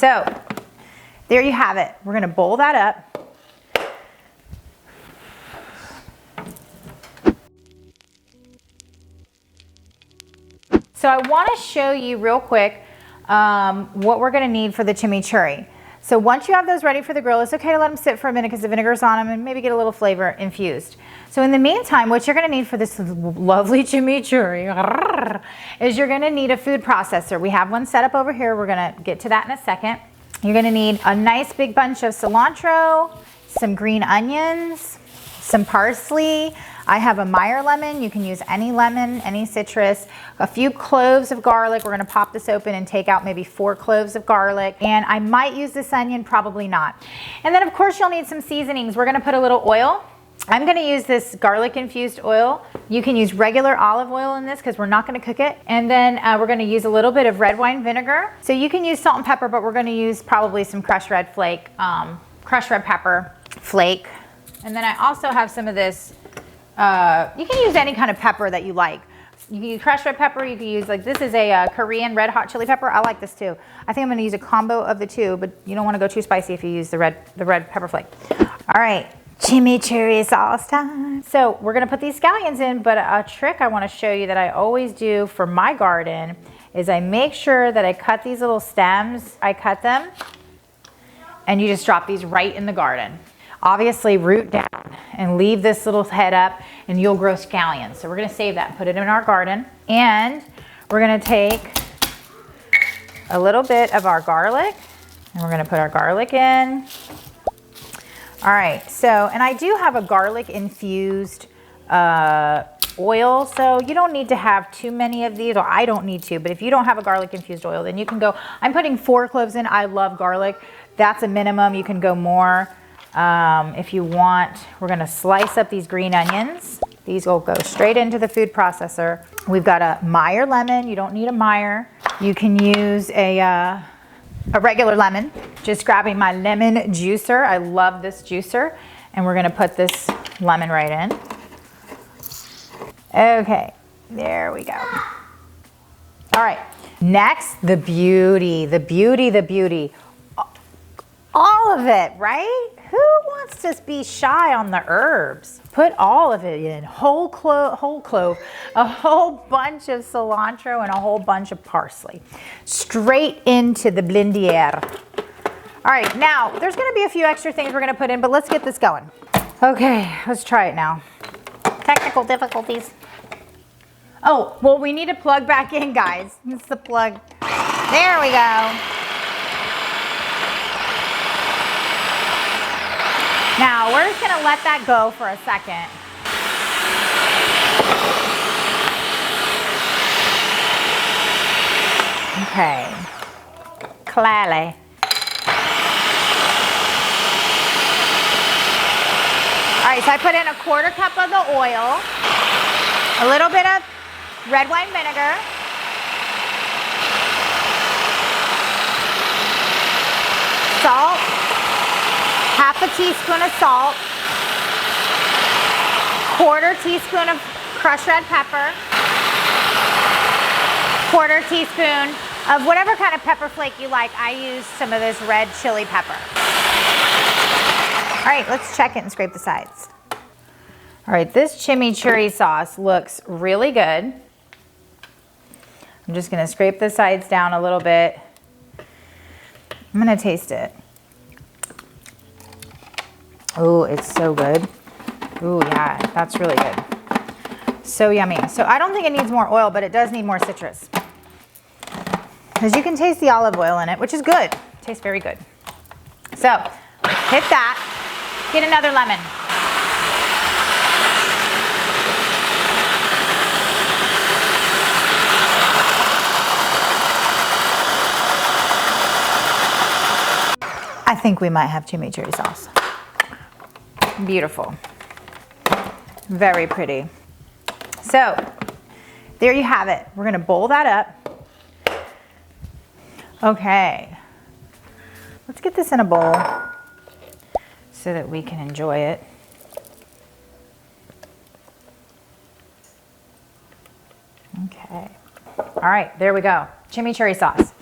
So there you have it. We're gonna bowl that up. So I wanna show you real quick what we're gonna need for the chimichurri. So once you have those ready for the grill, it's okay to let them sit for a minute because the vinegar's on them and maybe get a little flavor infused. So in the meantime, what you're gonna need for this lovely chimichurri is you're gonna need a food processor. We have one set up over here. We're gonna get to that in a second. You're gonna need a nice big bunch of cilantro, some green onions, some parsley. I have a Meyer lemon. You can use any lemon, any citrus. A few cloves of garlic. We're gonna pop this open and take out maybe 4 cloves of garlic. And I might use this onion, probably not. And then of course you'll need some seasonings. We're gonna put a little oil. I'm gonna use this garlic infused oil. You can use regular olive oil in this because we're not gonna cook it. And then we're gonna use a little bit of red wine vinegar. So you can use salt and pepper, but we're gonna use probably some crushed red pepper flake. And then I also have some of this, you can use any kind of pepper that you like. You can use crushed red pepper, you can use, like this is a Korean red hot chili pepper. I like this too. I think I'm gonna use a combo of the two, but you don't wanna go too spicy if you use the red pepper flake. All right, chimichurri sauce time. So we're gonna put these scallions in, but a trick I wanna show you that I always do for my garden is I make sure that I cut these little stems. I cut them, and you just drop these right in the garden. Obviously root down and leave this little head up and you'll grow scallions. So we're gonna save that and put it in our garden. And we're gonna take a little bit of our garlic and we're gonna put our garlic in. All right, so, and I do have a garlic infused oil, so you don't need to have too many of these, or I don't need to, but if you don't have a garlic infused oil, then you can go, I'm putting 4 cloves in. I love garlic. That's a minimum. You can go more. If you want. We're gonna slice up these green onions. These will go straight into the food processor. We've got a Meyer lemon. You don't need a Meyer. You can use a regular lemon. Just grabbing my lemon juicer. I love this juicer. And we're gonna put this lemon right in. Okay, there we go. All right, next, the beauty. All of it, right? Who wants to be shy on the herbs? Put all of it in, whole clove, a whole bunch of cilantro and a whole bunch of parsley. Straight into the blendier. All right, now there's gonna be a few extra things we're gonna put in, but let's get this going. Okay, let's try it now. Technical difficulties. Oh, well, we need to plug back in, guys. It's the plug. There we go. Now, we're just gonna let that go for a second. Okay, clearly. All right, so I put in a 1/4 cup of the oil, a little bit of red wine vinegar, salt, half a teaspoon of salt, 1/4 teaspoon of crushed red pepper, 1/4 teaspoon of whatever kind of pepper flake you like. I use some of this red chili pepper. All right, let's check it and scrape the sides. All right, this chimichurri sauce looks really good. I'm just gonna scrape the sides down a little bit. I'm gonna taste it. Oh, it's so good. Oh yeah, that's really good. So yummy. So I don't think it needs more oil, but it does need more citrus. Because you can taste the olive oil in it, which is good. It tastes very good. So hit that, get another lemon. I think we might have chimichurri sauce. Beautiful. Very pretty. So, there you have it. We're gonna bowl that up. Okay. Let's get this in a bowl so that we can enjoy it. Okay. All right, there we go. Chimichurri sauce.